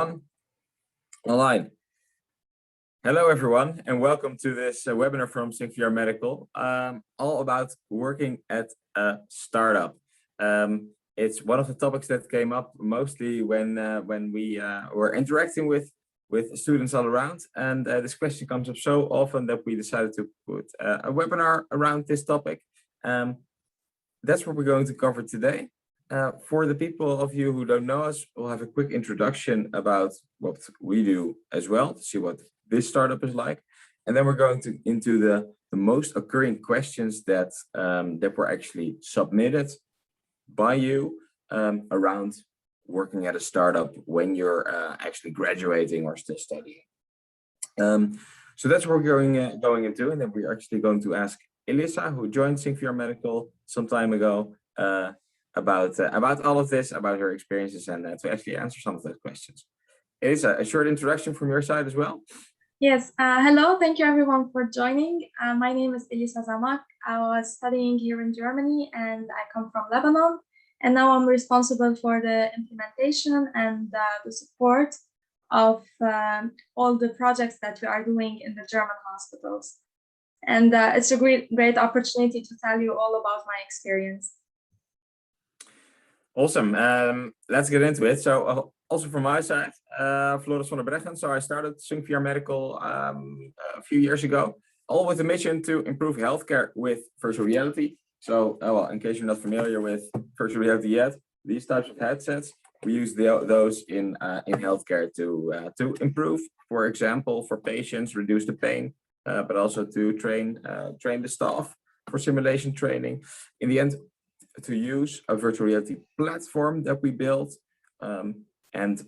Online. Hello, everyone, and welcome to this webinar from SyncVR Medical, all about working at a startup. It's one of the topics that came up mostly when we were interacting with students all around, and this question comes up so often that we decided to put a webinar around this topic. That's what we're going to cover today. For the people of you who don't know us, we'll have a quick introduction about what we do as well, to see what this startup is like. And then we're going into the most occurring questions that were actually submitted by you around working at a startup when you're actually graduating or still studying. So that's what we're going into, and then we're actually going to ask Elissa, who joined SyncVR Medical some time ago, about all of this, about her experiences, and to actually answer some of those questions. Elissa, a short introduction from your side as well. Yes, hello, thank you everyone for joining. My name is Elissa Zamak. I was studying here in Germany and I come from Lebanon. And now I'm responsible for the implementation and the support of all the projects that we are doing in the German hospitals. And it's a great opportunity to tell you all about my experience. Awesome. Let's get into it. So also from my side, Floris van der Breggen. So I started SyncVR Medical a few years ago, all with the mission to improve healthcare with virtual reality. So, well, in case you're not familiar with virtual reality yet, these types of headsets, we use those in healthcare to improve, for example, for patients, reduce the pain, but also to train the staff for simulation training. In the end, to use a virtual reality platform that we built, and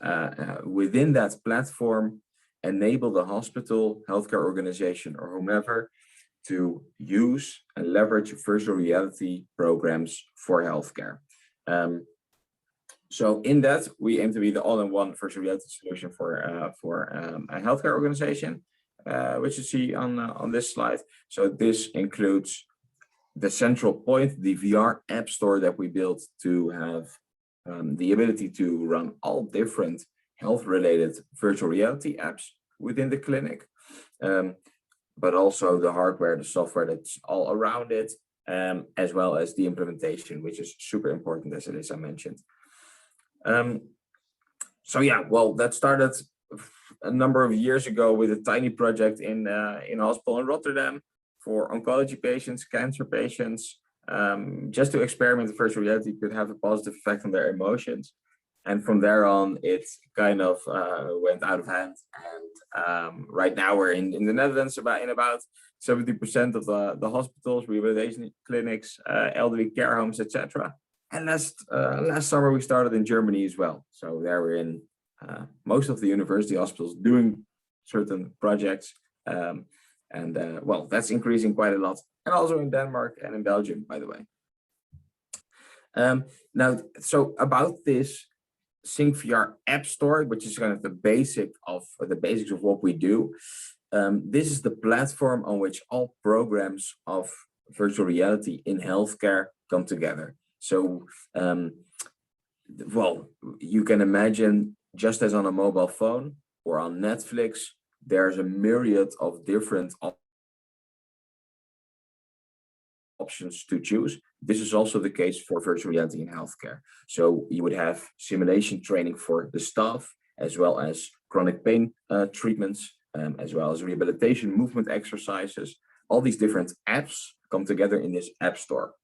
within that platform, enable the hospital, healthcare organization, or whomever to use and leverage virtual reality programs for healthcare. So in that, we aim to be the all-in-one virtual reality solution for a healthcare organization, which you see on this slide. So this includes the central point, the VR app store that we built to have the ability to run all different health-related virtual reality apps within the clinic, but also the hardware, the software that's all around it, as well as the implementation, which is super important, as Elissa mentioned. So yeah, well, that started a number of years ago with a tiny project in a hospital in Rotterdam for oncology patients, cancer patients, just to experiment if virtual reality could have a positive effect on their emotions. And from there on, it kind of went out of hand. And right now we're in the Netherlands, about 70% of the hospitals, rehabilitation clinics, elderly care homes, etc. And last summer we started in Germany as well. So there we're in most of the university hospitals doing certain projects. Well, that's increasing quite a lot, and also in Denmark and in Belgium, by the way. Now, so about this SyncVR App Store, which is kind of the basics of what we do. This is the platform on which all programs of virtual reality in healthcare come together. So, well, you can imagine, just as on a mobile phone or on Netflix, there's a myriad of different options to choose. This is also the case for virtual reality in healthcare. So you would have simulation training for the staff, as well as chronic pain treatments, as well as rehabilitation movement exercises. All these different apps come together in this app store.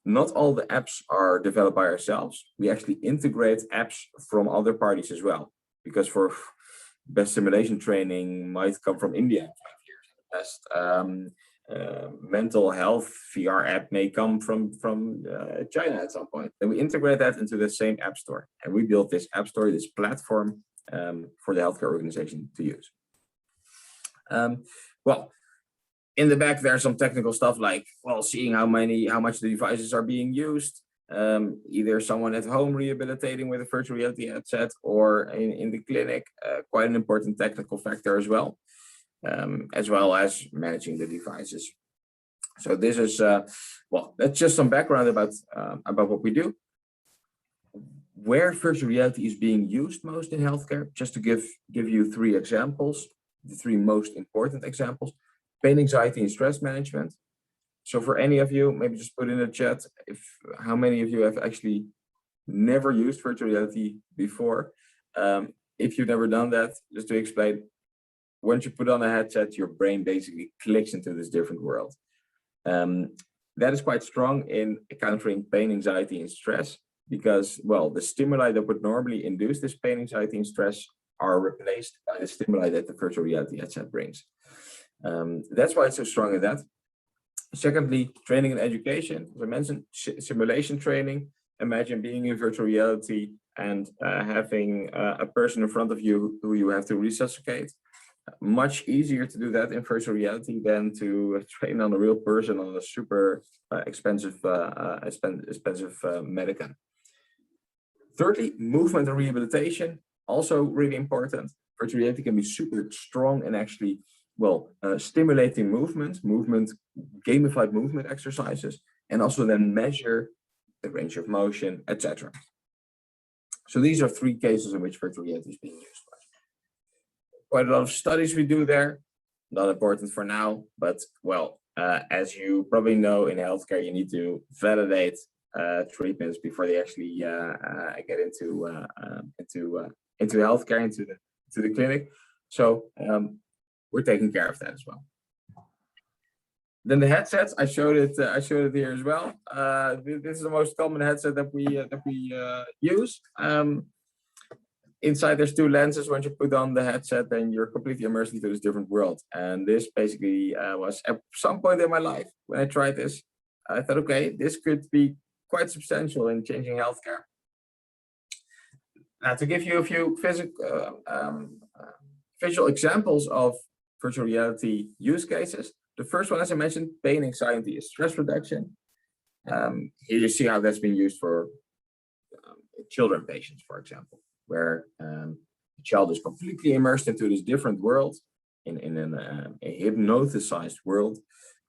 Not all the apps are developed by ourselves. We actually integrate apps from other parties as well, because for best simulation training might come from India in 5 years. Best mental health VR app may come from China at some point. Then we integrate that into the same app store, and we built this app store, this platform for the healthcare organization to use. Well, in the back there's some technical stuff like, well, seeing how much the devices are being used. Either someone at home rehabilitating with a virtual reality headset, or in the clinic, quite an important technical factor as well as managing the devices. So this is, well, that's just some background about what we do. where virtual reality is being used most in healthcare, just to give you 3 examples, the 3 most important examples: pain, anxiety, and stress management. So for any of you, maybe just put in the chat how many of you have actually never used virtual reality before. If you've never done that, just to explain, once you put on a headset, your brain basically clicks into this different world. That is quite strong in countering pain, anxiety, and stress, because, well, the stimuli that would normally induce this pain, anxiety, and stress are replaced by the stimuli that the virtual reality headset brings. That's why it's so strong in that. Secondly, training and education. As I mentioned, simulation training. Imagine being in virtual reality and having a person in front of you who you have to resuscitate. Much easier to do that in virtual reality than to train on a real person on a super expensive medicine. Thirdly, movement and rehabilitation, also really important. Virtual reality can be super strong in actually, well, stimulating movement, gamified movement exercises, and also then measure the range of motion, etc. So these are 3 cases in which virtual reality is being used. Quite a lot of studies we do there, not important for now, but, well, as you probably know, in healthcare, you need to validate treatments before they actually get into healthcare, into the clinic. So we're taking care of that as well. Then the headsets, I showed it here as well. This is the most common headset that we use. Inside there's 2 lenses. Once you put on the headset, then you're completely immersed into this different world. And this basically was at some point in my life when I tried this. I thought, okay, this could be quite substantial in changing healthcare. Now, to give you a few visual examples of virtual reality use cases. The first one, as I mentioned, pain, anxiety, is stress reduction. Here you see how that's been used for children patients, for example, where the child is completely immersed into this different world, in a hypnotized world,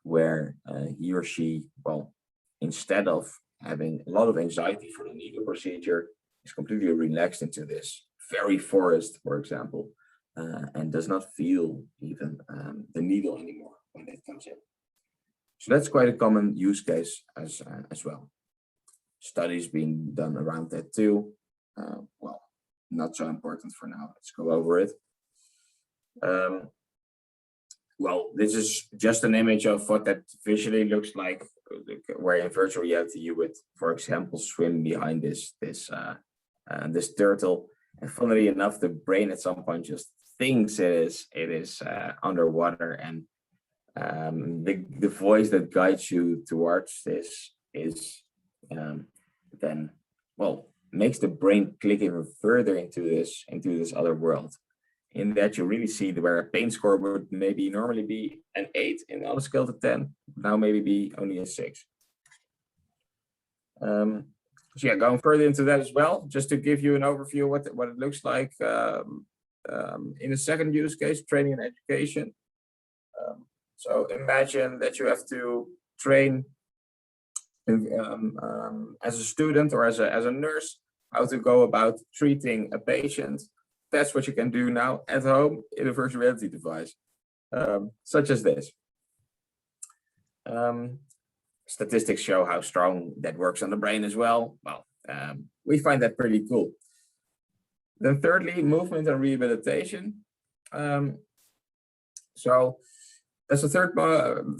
where he or she, well, instead of having a lot of anxiety for the needle procedure, is completely relaxed into this fairy forest, for example, and does not feel even the needle anymore when it comes in. So that's quite a common use case as well. Studies being done around that too. Well, not so important for now. Let's go over it. Well, this is just an image of what that visually looks like, where in virtual reality you would, for example, swim behind this turtle, and funnily enough, the brain at some point just thinks it is underwater, and the voice that guides you towards this is then, well, makes the brain click even further into this other world. In that you really see where a pain score would maybe normally be an 8 in on a scale to 10, now maybe be only a 6. So yeah, going further into that as well, just to give you an overview of what it looks like in a second use case, training and education. So imagine that you have to train as a student or as a nurse how to go about treating a patient. That's what you can do now at home in a virtual reality device, such as this. Statistics show how strong that works on the brain as well. Well, we find that pretty cool. Then thirdly, movement and rehabilitation. So that's the third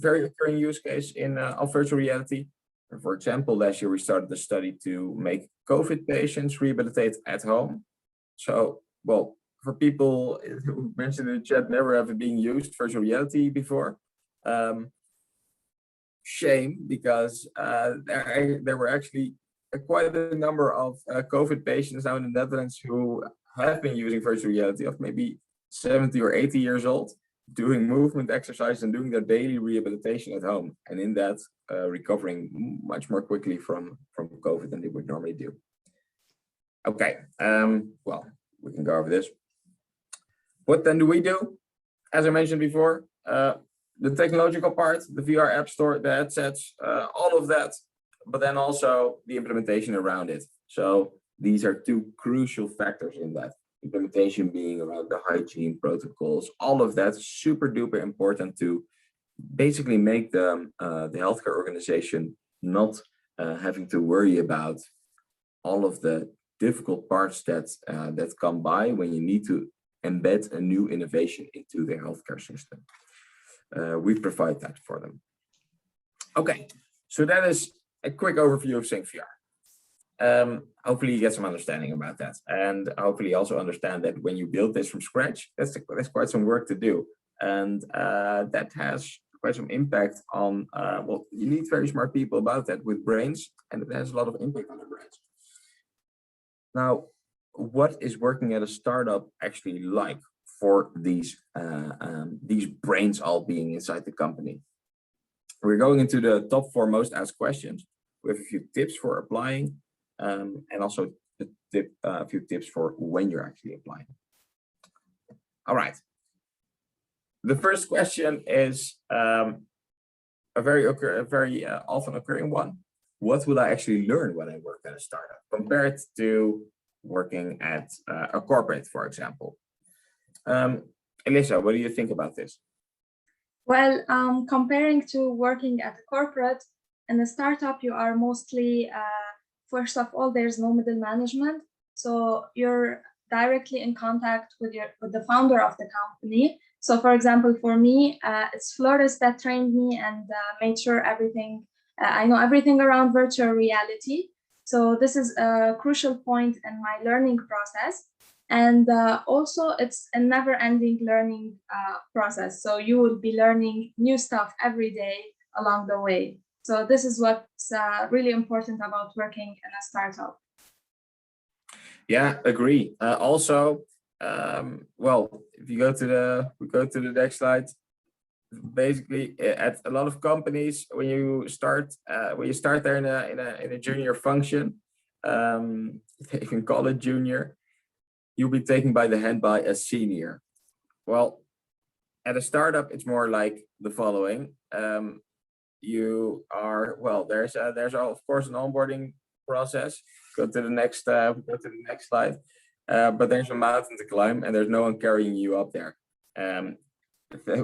very occurring use case of virtual reality. For example, last year we started a study to make COVID patients rehabilitate at home. So, well, for people who mentioned in the chat never have been used virtual reality before, shame, because there were actually quite a number of COVID patients now in the Netherlands who have been using virtual reality, of maybe 70 or 80 years old, doing movement exercise and doing their daily rehabilitation at home, and in that recovering much more quickly from COVID than they would normally do. Okay, well, we can go over this. What then do we do? As I mentioned before, the technological part, the VR app store, the headsets, all of that, but then also the implementation around it. So these are two crucial factors in that. Implementation being around the hygiene protocols, all of that super duper important to basically make the healthcare organization not having to worry about all of the difficult parts that come by when you need to embed a new innovation into the healthcare system. We provide that for them. Okay, so that is a quick overview of SyncVR. Hopefully you get some understanding about that, and hopefully also understand that when you build this from scratch, that's quite some work to do, and that has quite some impact on, well, you need very smart people about that with brains, and it has a lot of impact on the brains. Now, what is working at a startup actually like for these brains all being inside the company? We're going into the top 4 most asked questions with a few tips for applying, and also a few tips for when you're actually applying. All right. The first question is a very often occurring one. What will I actually learn when I work at a startup compared to working at a corporate, for example? Elissa, what do you think about this? Well, comparing to working at a corporate, in a startup, you are mostly, first of all, there's no middle management. So you're directly in contact with the founder of the company. So for example, for me, it's Flores that trained me and made sure I know everything around virtual reality. So this is a crucial point in my learning process. And also it's a never-ending learning process. So you will be learning new stuff every day along the way. So this is what's really important about working in a startup. Yeah, agree. Also, well, if you go to the next slide, basically at a lot of companies, when you start there in a junior function, you can call it junior, you'll be taken by the hand by a senior. Well, at a startup, it's more like the following. You are, well, there's of course an onboarding process. Go to the next slide. But there's a mountain to climb, and there's no one carrying you up there.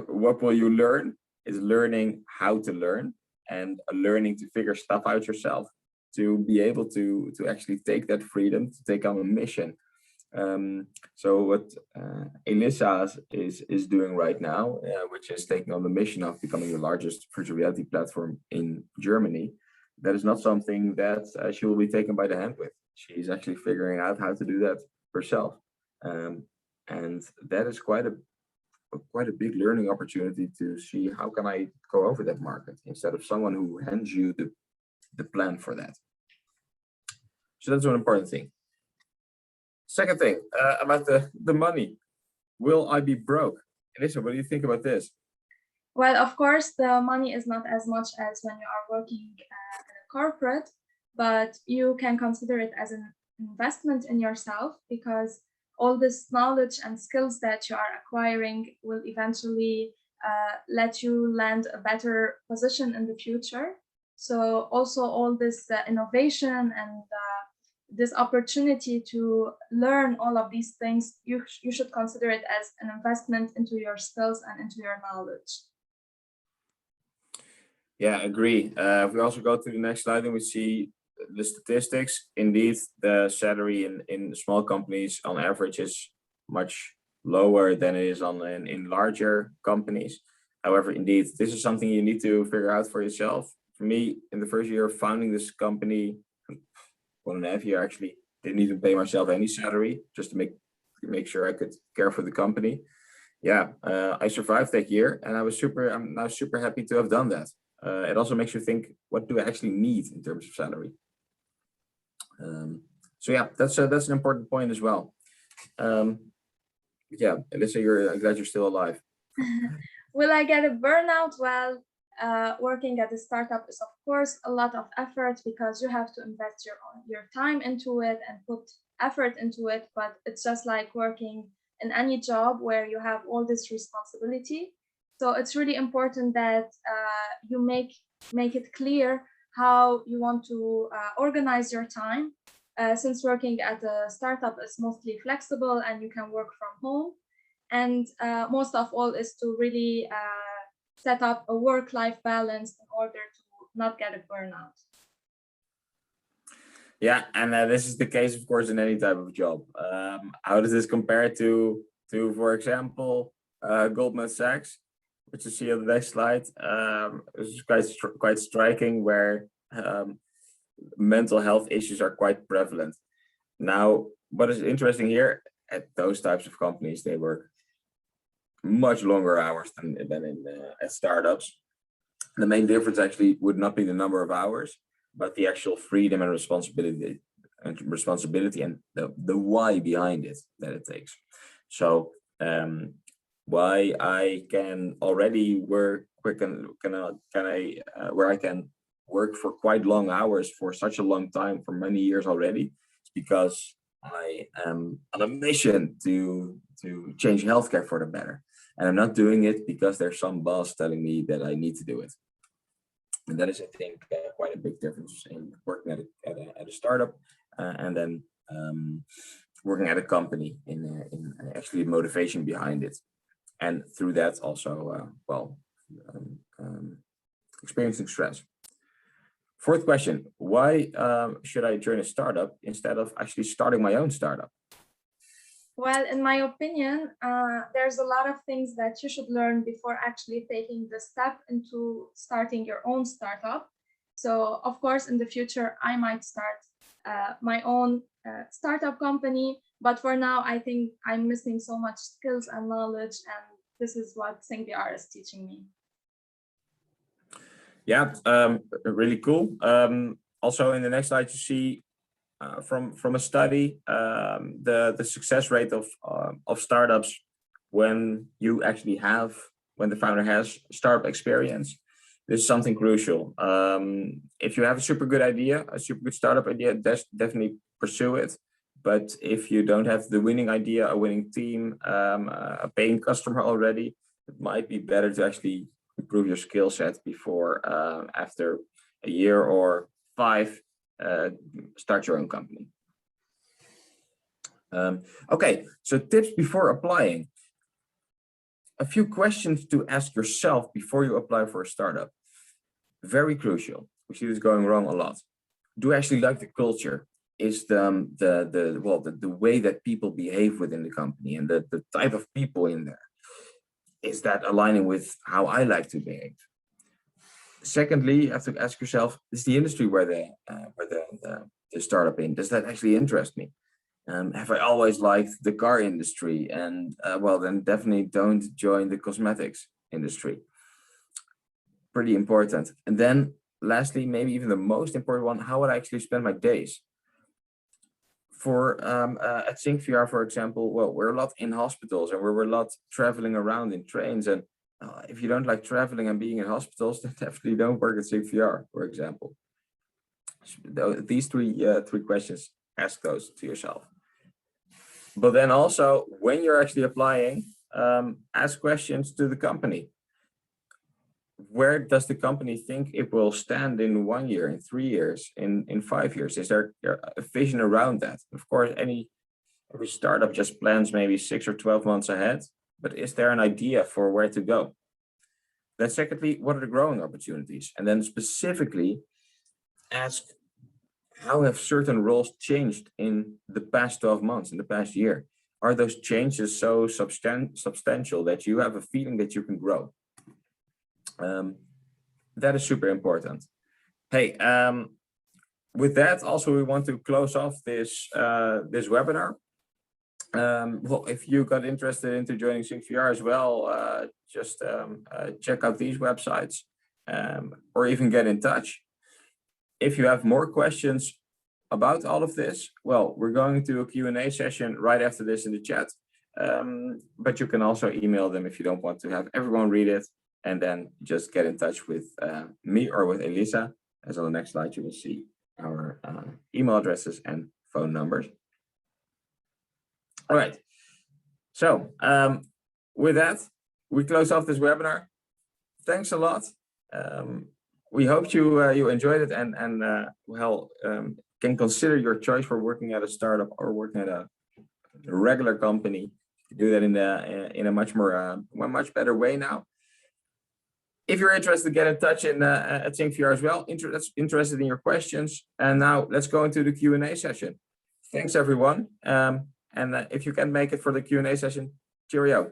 What will you learn is learning how to learn and learning to figure stuff out yourself, to be able to actually take that freedom to take on a mission. So what Elissa is doing right now, which is taking on the mission of becoming the largest virtual reality platform in Germany, that is not something that she will be taken by the hand with. She's actually figuring out how to do that herself, and that is quite a big learning opportunity to see how can I go over that market instead of someone who hands you the plan for that. So that's one important thing. Second thing, about the money. Will I be broke? Elissa, what do you think about this? Well, of course, the money is not as much as when you are working in a corporate, but you can consider it as an investment in yourself, because all this knowledge and skills that you are acquiring will eventually let you land a better position in the future. So also all this innovation and this opportunity to learn all of these things, you should consider it as an investment into your skills and into your knowledge. Yeah, agree. If we also go to the next slide and we see the statistics, indeed, the salary in small companies on average is much lower than it is in larger companies. However, indeed, this is something you need to figure out for yourself. For me, in the first year of founding this company, 1.5 years actually, didn't even pay myself any salary just to make sure I could care for the company. Yeah, I survived that year, and I'm now super happy to have done that. It also makes you think, what do I actually need in terms of salary? So yeah, that's an important point as well. Yeah, Elissa, I'm glad you're still alive. Will I get a burnout? Well, working at a startup is of course a lot of effort, because you have to invest your time into it and put effort into it, but it's just like working in any job where you have all this responsibility. So it's really important that you make it clear how you want to organize your time, since working at a startup is mostly flexible and you can work from home. And most of all is to really set up a work-life balance in order to not get a burnout. Yeah, and this is the case, of course, in any type of job. How does this compare to for example, Goldman Sachs, which you see on the next slide? This is quite striking, where mental health issues are quite prevalent. Now, what is interesting here, at those types of companies, they work much longer hours than in at startups. The main difference actually would not be the number of hours, but the actual freedom and responsibility and the why behind it that it takes. So why I can already work quick and where I can work for quite long hours for such a long time, for many years already, it's because I am on a mission to change healthcare for the better. And I'm not doing it because there's some boss telling me that I need to do it. And that is, I think, quite a big difference in working at a startup and then working at a company in actually motivation behind it. And through that also, experiencing stress. Fourth question, why should I join a startup instead of actually starting my own startup? Well, in my opinion, there's a lot of things that you should learn before actually taking the step into starting your own startup. So, of course, in the future, I might start my own startup company. But for now, I think I'm missing so much skills and knowledge. And this is what SyncVR is teaching me. Yeah, really cool. Also, in the next slide, you see from a study, the success rate of startups when the founder has startup experience. This is something crucial. If you have a super good idea, a super good startup idea, definitely pursue it. But if you don't have the winning idea, a winning team, a paying customer already, it might be better to actually improve your skill set before, after a year or 5, start your own company. Okay, so tips before applying. A few questions to ask yourself before you apply for a startup. Very crucial. We see this going wrong a lot. Do I actually like the culture? Is the way that people behave within the company and the type of people in there, is that aligning with how I like to behave? Secondly, you have to ask yourself, is the industry where the startup in, does that actually interest me? Have I always liked the car industry? And well, then definitely don't join the cosmetics industry. Pretty important. And then lastly, maybe even the most important one, how would I actually spend my days? For at SyncVR, for example, well, we're a lot in hospitals and we're a lot traveling around in trains. And if you don't like traveling and being in hospitals, then definitely don't work at SyncVR, for example. These three questions, ask those to yourself. But then also, when you're actually applying, ask questions to the company. Where does the company think it will stand in 1 year, in 3 years, in 5 years? Is there a vision around that? Of course, every startup just plans maybe 6 or 12 months ahead, but is there an idea for where to go? Then secondly, what are the growing opportunities? And then specifically ask, how have certain roles changed in the past 12 months, in the past year? Are those changes so substantial that you have a feeling that you can grow? That is super important. Hey, with that, also we want to close off this this webinar. Well, if you got interested into joining SyncVR as well, just check out these websites, or even get in touch. If you have more questions about all of this, well, we're going to a Q&A session right after this in the chat. But you can also email them if you don't want to have everyone read it. And then just get in touch with me or with Elisa. As on the next slide, you will see our email addresses and phone numbers. All right. So with that, we close off this webinar. Thanks a lot. We hope you enjoyed it, and well, can consider your choice for working at a startup or working at a regular company. You do that in a much better way now. If you're interested, get in touch at SyncVR as well. Interested in your questions. And now let's go into the Q&A session. Thanks everyone. And if you can make it for the Q&A session, cheerio.